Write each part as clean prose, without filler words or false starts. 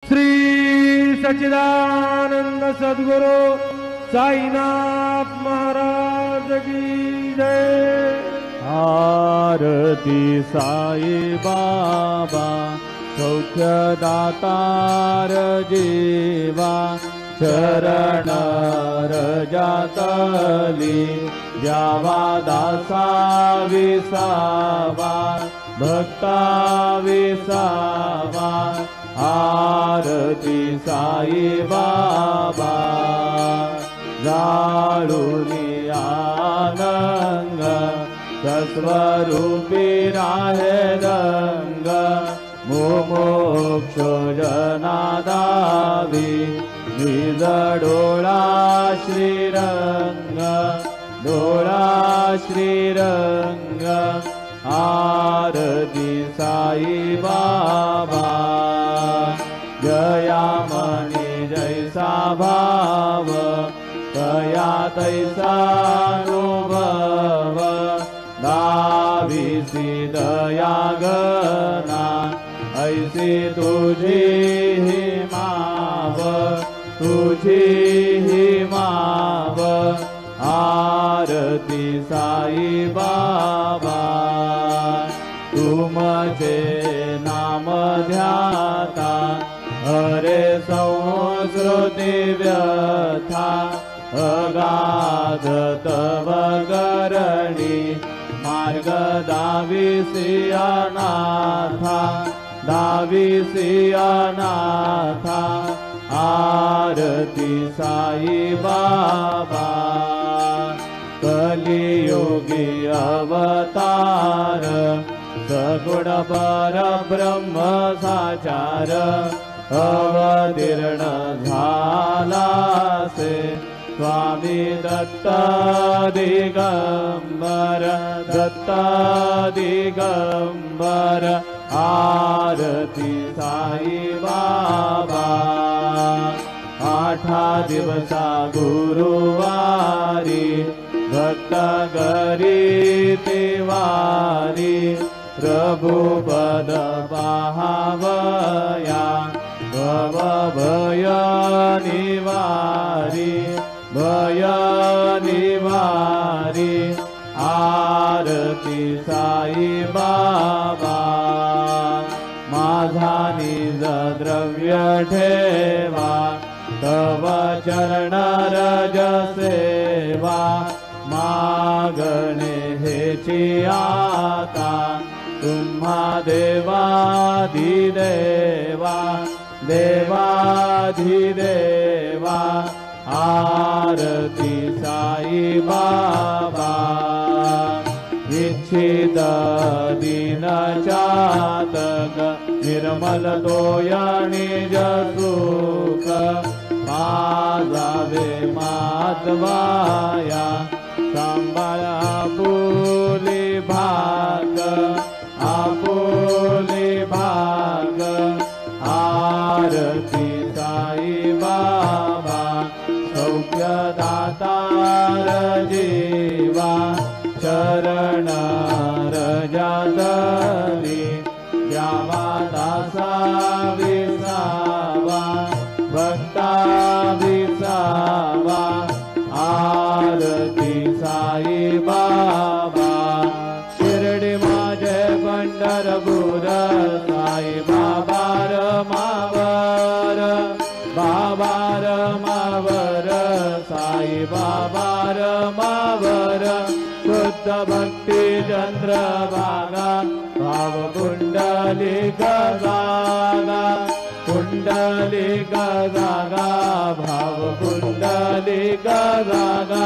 श्री सच्चिदानंद सद्गुरु साईनाथ महाराज की जय। आरती साई बाबा सौख्यदातार जीवा चरण रजातली द्यावा दासा विसावा भक्ता विसावा। आरती साई बाबा जाळूनी आनंद सस्वरूपी राहे रंग मोक्ष जनादावी निज डोळा श्रीरंग डोळा श्रीरंग। आरती साई बाबा जयामणी जैसा भाव तया तैसा अनुभव दाविसी दया गना ऐसी तुझी ही माव तुझी ही माव। आरती साई बाबा तुमचे नाम ध्याता हरे संस्कृती व्यथा अगाध तव करणी मार्ग दाविसी अनाथा दाविसी अनाथा। आरती साई बाबा कलियुगी अवतार सगुण परब्रह्म साचार अवतीर्ण झाला से स्वामी दत्त दिगंबर दत्त दिगंबर। आरती साई बाबा आठा दिवसा गुरुवारी भक्त घरी तिवारी प्रभु पद पाहावया भव भय निवारी भय निवारी। आरती साई बाबा माझा निज द्रव्य ठेवा तव चरण रज सेवा मागणे हेची आता तुम्हा देवाधिदेवा देवाधिदेवा। आरती साई बाबा इच्छित दीन चातक निर्मल तोयणी जसुख माझावे माधवाया सांभाळ आपुली भाग आपुली भाग। आरती साई बाबा सौख्यदातार जीवा चरण रजातली द्यावा दासा विसावा भक्ता विसावा। आरती साई बाबा शिर्डी माझे पंढरपूर साई बाबा रमावर बाबा रमावर साई बाबा रमावर शुद्ध भक्ती चंद्रभागा भाव कुंडलिक जागा कुंडलिक जागा भाव कुंडलिक जागा।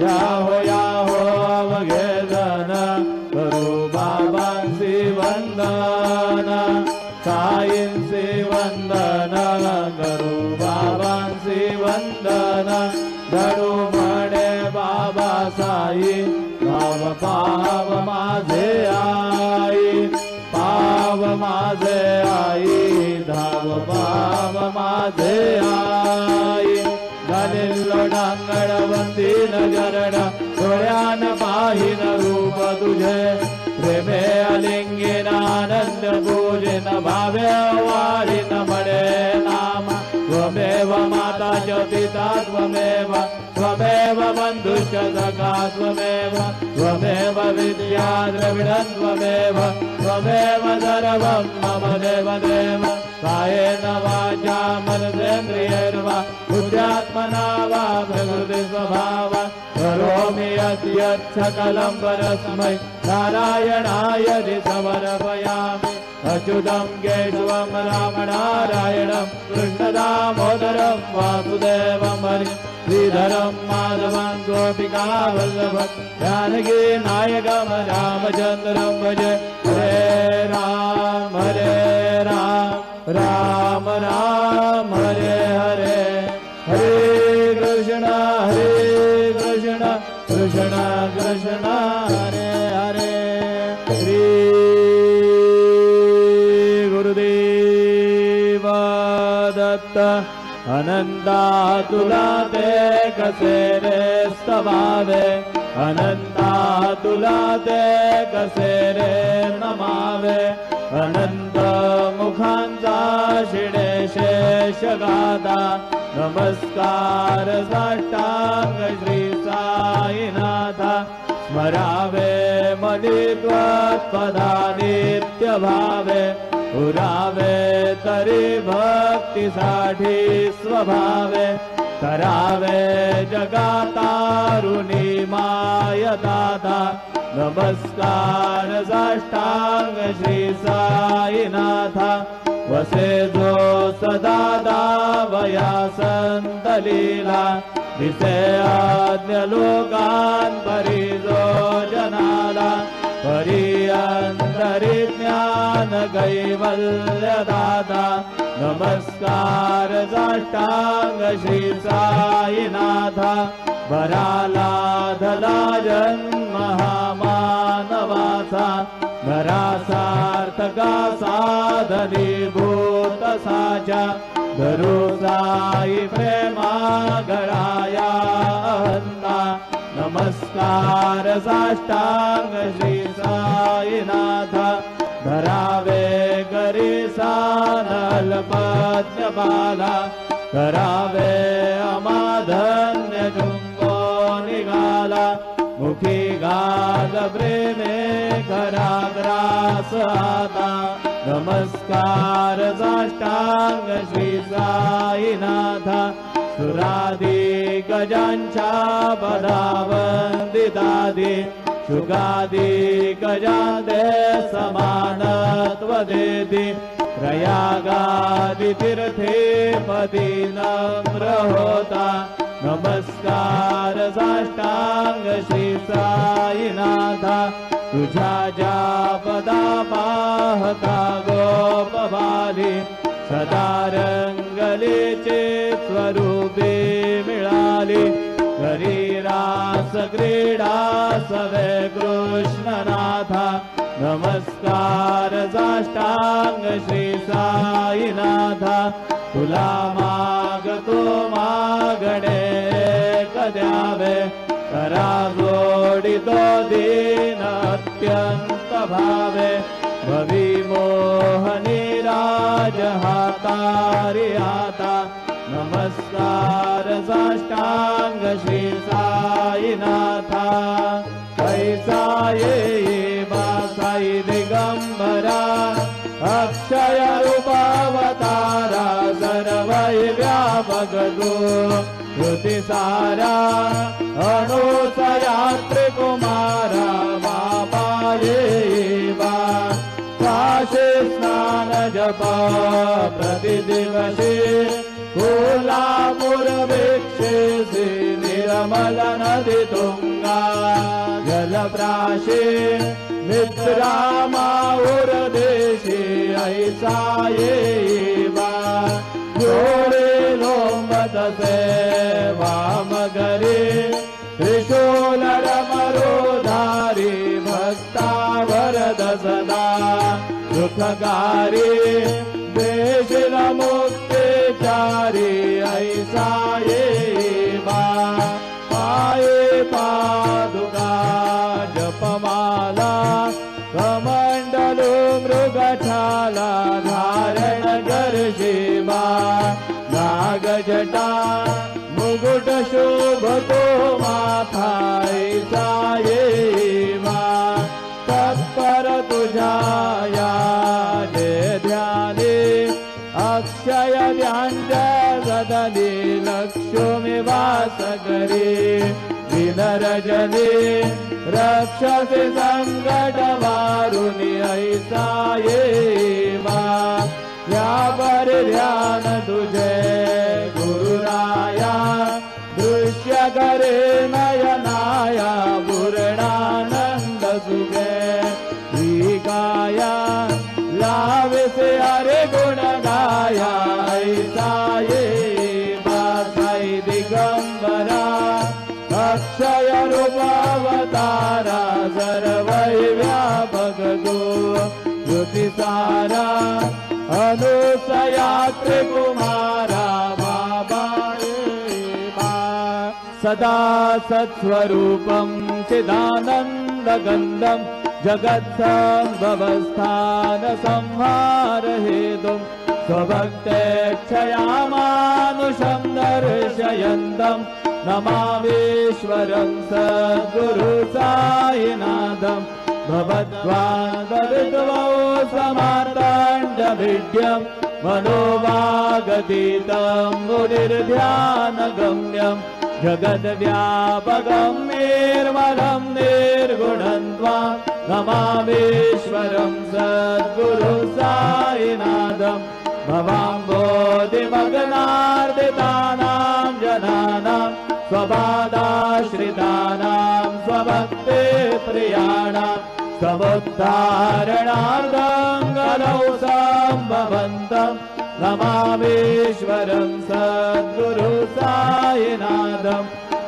याहो याहो अवघे जन करू बाबांसी वंदन साईंसी वंदन करू बाबांसी वंदन धडू म्हणे बाबा साई भाव पाव माझे आई पाव माझे आई धाव पाव माझे आई। झालेलो डांगड वंदीन जरड डोळ्यान पाहिन रूप तुझे प्रेमे अलिंगिनानंद पूजिन भावे वारिन मणे नाम त्वमेव माता च पिता त्वमेव त्वमेव बन्धुश्च सखा त्वमेव त्वमेव विद्या द्रविणं त्वमेव त्वमेव सर्वं मम देव देव कायेन वाचा मनसेन्द्रियैर्वा बुद्ध्यात्मना वा प्रकृति स्वभावा करोमि यत् सकलं परस्मै नारायणाय समर्पयामि अच्युतं केशवं रामनारायणं कृष्णदामोदरं वासुदेवं हरिं श्रीधरं माधवं गोपिकावल्लभं जानकी नायकं रामचन्द्रं भजे हरे राम राम राम हरे हरे हरे कृष्ण कृष्ण कृष्ण हरे हरे श्री गुरुदेव दत्त अनंता तुला ते कसे रे स्तवावे अनंता तुला ते कसे रे नमावे अनंत मुखांचा शिणे शेष गाता नमस्कार साष्टांग श्री साईनाथा स्मरावे मनी त्वत्पदा नित्य भावे उरावे तरी भक्तीसाठी स्वभावे करावे जगातारुणी माय दाता नमस्कार साष्टांग श्री साईनाथा वसे जो सदा दावया संत लीला दिसे आज्ञ लोकान परी जो जनाला परी अंतरी ज्ञान कैवल्य दाता नमस्कार साष्टांग श्री साईनाथा बराला धला जन्म हा मानवाचा नरासार्थका साधनीभूत साचा धरू साई प्रेमा गळाया अहंता नमस्कार साष्टांग श्री साईनाथा धरावे करी सानल पद्मबाला करावे अमाधन्य चुंबो निघाला मुखी गाद प्रेमे कराग्रास आता नमस्कार साष्टांग श्री साईनाथा सुरादी गजांच्या पदावंदितादी शुगादी गजादे समानत्व देती प्रयागादि तीर्थे पदी नम्र होता नमस्कार साष्टांग श्री साईनाथा तुझ्या ज्या पदा पाहता गोपबाली सदा रंगलीचे स्वरूपे मिळाली घरी रास क्रीडा सवे कृष्णनाथा नमस्कार साष्टांग श्री साईनाथा तुला मागतो मागणे कद्यावे करा जोडितो दीन अत्यंत भावे भवी मोहनी राज हातारी आता नमस्कार साष्टांग श्री साईनाथा कैसा ये साई दिगंबरा अक्षय रूपावतारा सर्वै व्यापक तू कृति सारा अनुसयात्री कुमारा बापाये बा काशी स्नान जपा प्रतिदिवशी कोल्हापूर भिक्षेसी निर्मल नदी तुंगा जलप्राशी मित्रा माऊर देशी ऐसा येवा जोडे लोंबत से वामगरी त्रिशूल रमरोधारी भक्ता वरद सदा सुखकारी देशिल मुक्तिचारी ऐसा येवा पाये पादुका जपमाला जटा मुकुट शोभतो माथाईचा येवा तत्पर तुझ्या ध्याने अक्षय ध्यानच्या सदनी लक्ष्मी वास करी विनरजने रक्षसे संकट वारुणी ऐसा येवा यावर ध्यान तुझे गुरुराया दृश्य करे नयनाया पूर्णानंद सुखे विकाया लावे से हरे गुण गाया ऐसा येवा साई दिगंबरा अक्षय रूपावतारा सर्वै व्यापक गो ज्योतिसारा अनुसया त्रिकुमारा बाबा सदा सत्स्वरूपं चिदानन्दगन्धं जगत्सम्भवस्थान संहारहेतुं स्वभक्तेक्षयामानुषं दर्शयन्तं नमामीश्वरं सद्गुरु साईनाथं भवद्वादविद्वौ समार्ताण्डभिड्यं मनोवागतीतं मुनिर्ध्यानगम्यं जगद्व्यापकं निर्मलं निर्गुणं त्वां नमामीश्वरं सद्गुरु साईनाथं भवाम्बोधिमग्नार्दितानां जनानां स्वपादाश्रितानां स्वभक्ते प्रियाणां समुद्धारणार्थं गलौ सम्भवन्तं नमामीश्वरं सद्गुरु साईनाथं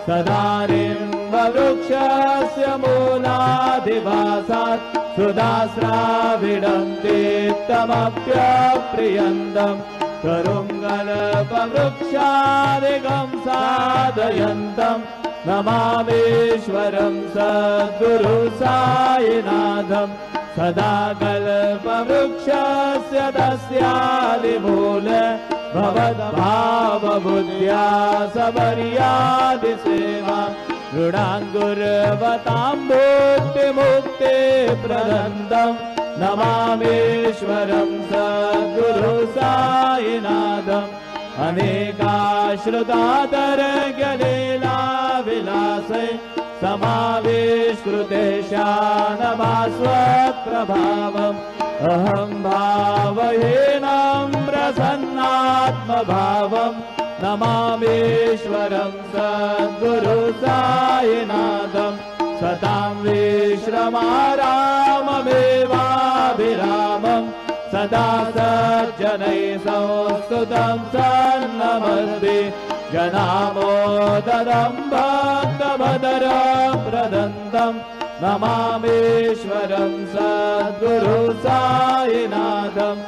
सदानिम्बवृक्षस्य मूलाधिवासात् सुधास्राविडं तीर्थमप्यप्रियन्तम् करुङ्गलपवृक्षादिकं साधयन्तं नमामीश्वरं सद्गुरु साईनाथं सदा कल्पवृक्षस्य तस्यादिमूल भवद्भावबुद्ध्या सबर्यादिसेवा ऋणाङ्गुर्वतां भुक्तिमुक्ते प्रदन्तं नमामीश्वरं सद्गुरु साईनाथम् अनेकाश्रुतातरज्ञलीलाविलासे समाविष्कृतेशानमास्वप्रभावम् अहं भावहीनं प्रसन्नात्मभावम् नमामीश्वरं सद्गुरु साईनाथम् सतां विश्रमाराममेवाभिरामम् सदा सज्जनैः संस्तुतं सन्नमस्ति जनामोदरं भक्तभदरं प्रदन्तं नमामीश्वरं सद्गुरु साईनाथम्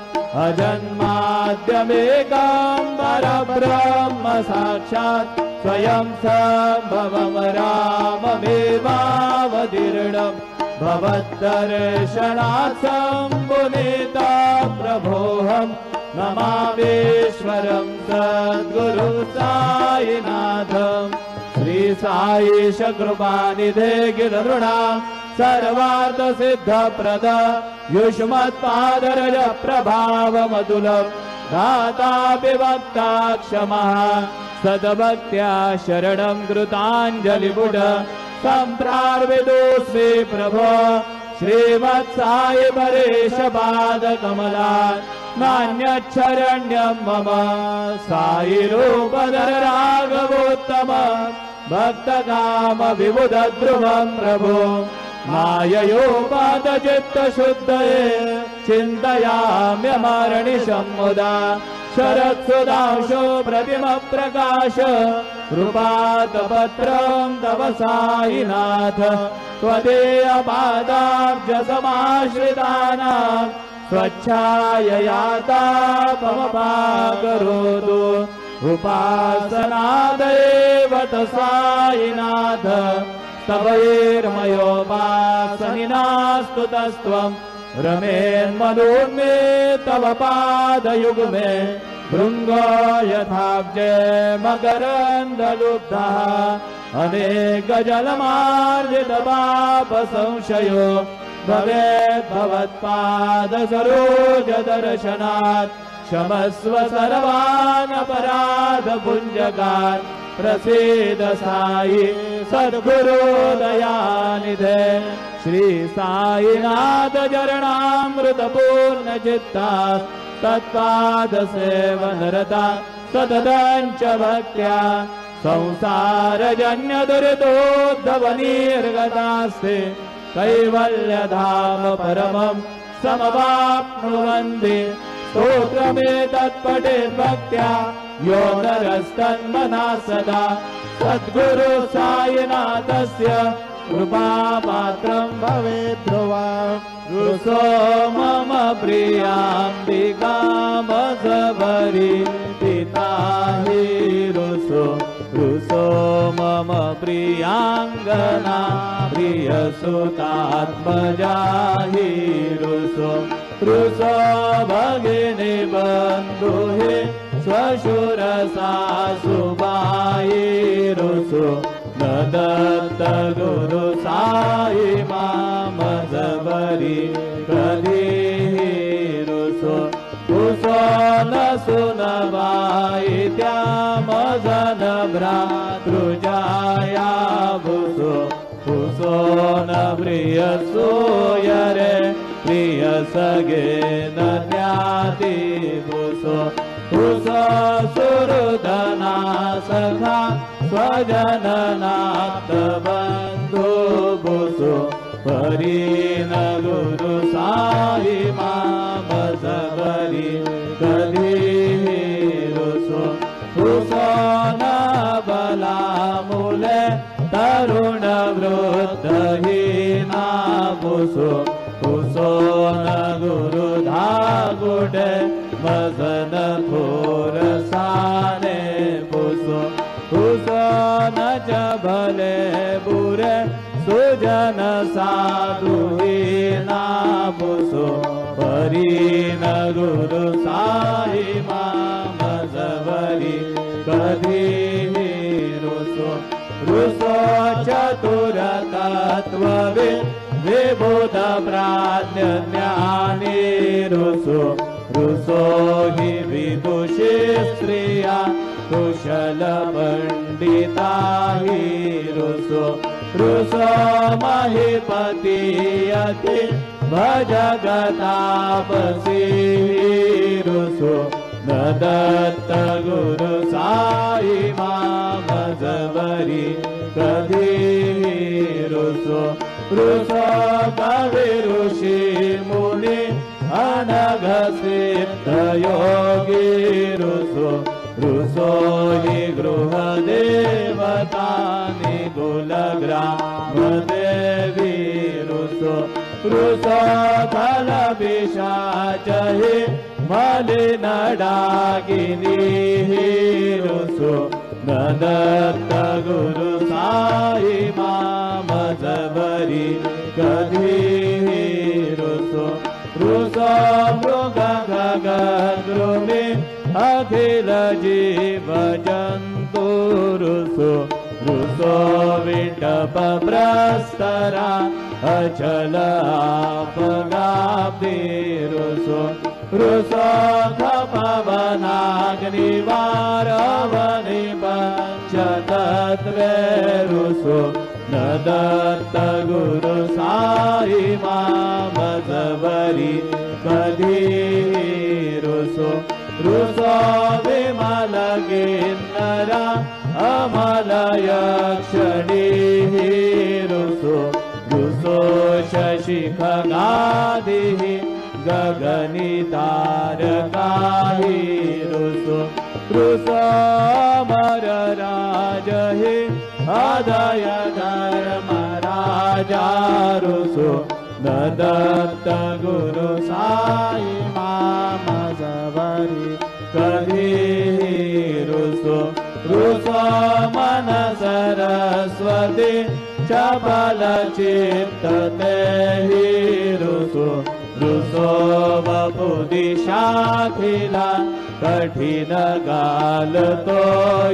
अजन्माद्यमेकं परब्रह्म साक्षात् स्वयं सम्भवं राममेवावतीर्णम् भवद्दर्शनात् सम्पुनीता प्रभोऽहं नमामीश्वरं सद्गुरु साईनाथम् श्री साईश कृपानिधे गिरनृणां सर्वार्थ सिद्धप्रद युष्मत्पादरज प्रभावमतुलं दाता विभक्ता क्षमः सद्भक्त्या शरणं कृताञ्जलिपुट सम्प्रार्विदोऽस्मि प्रभो श्रीमत्साई परेश पादकमलात् नान्यच्छरण्यं मम साई रूपधर राघवोत्तम भक्तकाम विबुधध्रुवं प्रभो माययोपातचित्तशुद्धये चिन्तयाम्यमर्निशं मुदा शरत्सुधांशो प्रतिमप्रकाश कृपातपत्रं तव साईनाथ त्वदीयपादाब्जसमाश्रितानां स्वच्छाययातापमपाकरोतु उपासनादेव साईनाथ तवैर्मयोपासनिनास्तुतस्त्वं रमेन्मनोन्मे तव पादयुग्मे भृङ्गो यथाब्जे मकरन्दलुब्धः अनेकजलमार्जितपापसंशयो भवेत् भवत्पादसरोजदर्शनात् क्षमस्व सर्वान् अपराधपुञ्जकान् प्रसीद साई सद्गुरु दयानिधे श्री साईनाथ चरणामृतपूर्णचित्ता तत्पादसेवनरता सततं च भक्त्या संसारजन्यदुरितोद्धवनिर्गतास्ते कैवल्यधाम परमं समवाप्नुवन्ति स्तोत्रमेतत्पठेद्भक्त्या यो नरस्तन्मना सदा सद्गुरु साईनाथस्य कृपापात्रं भवेत् ध्रुवा रुसो मम प्रियाम्बिकामसबरी पिता हि रुसो मम प्रियाङ्गना प्रियसुतात्मजा हि रुसो भगिनी बन्धुः स्वशुरसा सुबाई रुसो न दत्त गुरु साई माम जबरी कधी रुसो न सुनवाई त्या मजन भ्रातृजाया भुसो न प्रिय सोयरे प्रिय सगे न ज्ञाति भुसो सुहृदना सखा स्वजननाथ बन्धु भुसो परीन गुरु साई माम सबरी कधी रुसो न बला मूले तरुण वृद्धहीना भुसो न गुरु धागुडे मजन थोर साने भुसो न जबले बुरे सुजन साधुहीना भुसो परीन गुरु साई माम जबरी कधी रुसो चतुर तत्त्वविद् विबुध प्राज्ञ ज्ञानी रुसो हि विदुषी स्त्रिया कुशल पंडिता हि रुसो महीपति यति भजगतापसी रुसो न दत्त गुरु साई माम जबरी कधी रुसो कवि ऋषि मुनि अनघ सिद्ध योगी रुसो हि गृह देवतानि कुलग्राम देवी रुसो फल पिशाचहि मलिन डाकिनी रुसो न दत्त गुरु साई माम जबरी कधी रुसो मृग गगद्रुमि अखिल जीव जन्तु रुसो विटप प्रस्तरा अचल आपगाब्धि रुसो खपवनाग्निवारवनि पंचतत्त्वे रुसो न दत्त गुरु साई माम जबरी कधी रुसो विमल गिन्नरा अमल यक्षणी रुसो शशि खगादिः गगनि तारकाहि रुसो अमर राजहि अदय धर्म राजा रुसो न दत्त गुरु साई माम जबरी कधी रुसो मन सरस्वती चपल चित्तते हि रुसो वपु दिशाखिला कठिन गाल तो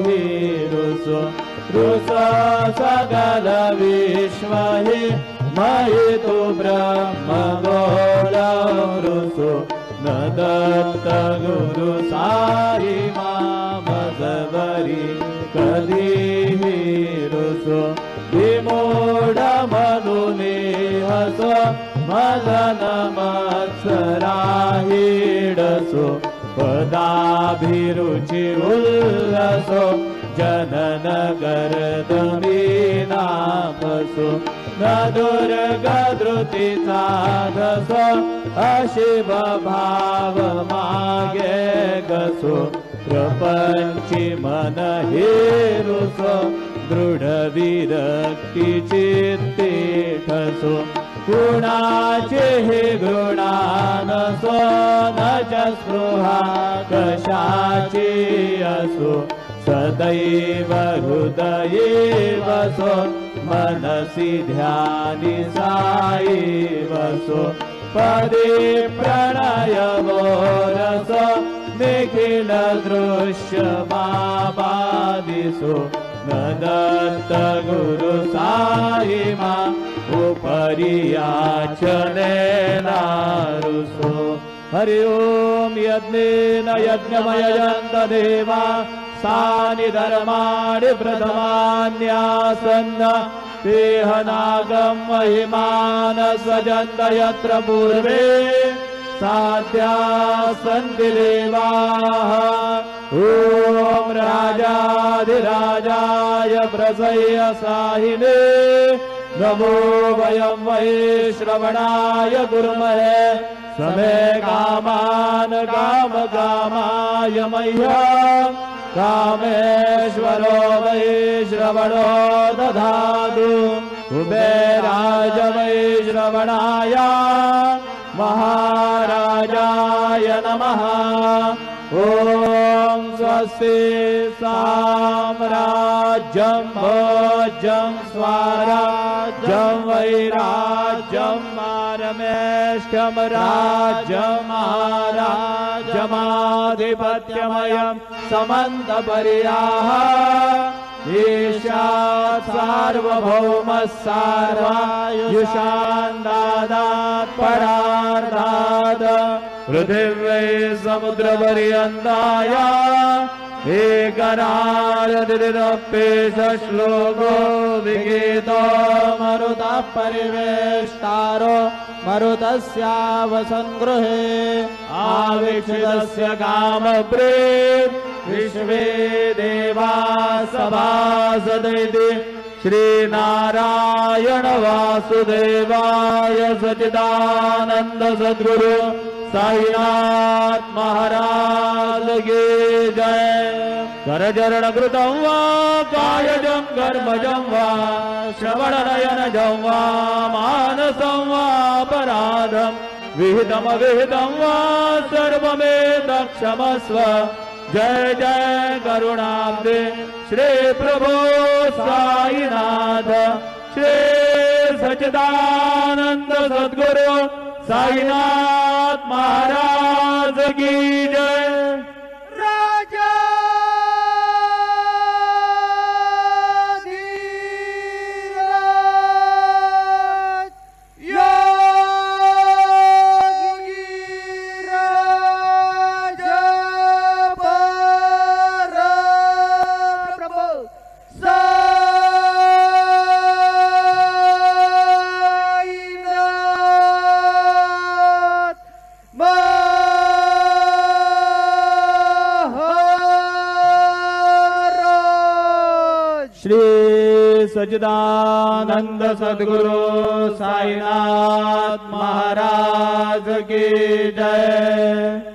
ही रुसो सगल विश्व ही मयि तु ब्रह्म गोल रुसो न दत्त गुरु साई मामजवरी कधीही रुसो विमूढ मनुनी हसो मदन मत्सराहीडसो पदाभिरुचि उल्लसो जनन गर्दमीनापसो न दुर्गधृति साधसो अशिव भाव मागे गसो प्रपंची मन हेरुसो दृढ विरक्ती चित्ते ठसो कुणाचे हे घृणानसो न च स्पृहा कशाची असो सदैव हृदये वसो मनसि ध्यानि साई वसो पदे प्रणय रसो निखिल दृश्य मादिसो न दत्त गुरु साई मा उपरियाचने नारुसो हरि ओम यज्ञेन यज्ञमयजन्त देवा सानि धर्माणि प्रथमान्यासन्न तेह नागं महिमान स्वजन्त यत्र पूर्वे साध्या सन्ति देवाः ॐ राजाधिराजाय प्रसह्य साहिने नमो वयं वै श्रवणाय कुर्महे समे कामान् कामकामाय मह्यम् कामेश्वरो वै श्रवणो दधातु कुबेराज वै श्रवणाय महाराजाय नमः ॐ स्वस्ति साम्राज्यं भोज्यं स्वराज्यं वैराज्यं मारमेष्ठ्यं राज्यं महाराजमाधिपत्यमयं समन्तपर्याः ईशात् सार्वभौमः सार्वायुषान् ददात् परार्धात् पृथिव्यै समुद्रपर्यन्ताय एकरारदिरपेश श्लोको विगीतो मरुतः परिवेष्टारो मरुतस्यावसङ्गृहे आवीक्षितस्य कामप्रेत विश्वे देवा सभासदैति श्रीनारायण वासुदेवाय सच्चिदानंद सद्गुरु साईनाथ महाराज की जय। करचरण कृतं वा कायजं कर्मजं वा श्रवणनयनजं वा मानसं वा अपराधं विहितमविहितं वा सर्वमेतत् क्षमस्व। जय जय करुणाब्दे श्री प्रभो साईनाथ श्री सच्चिदानंद सद्गुरु साईनाथ महाराज की जय। श्री सच्चिदानंद सद्गुरु साईनाथ महाराज की जय।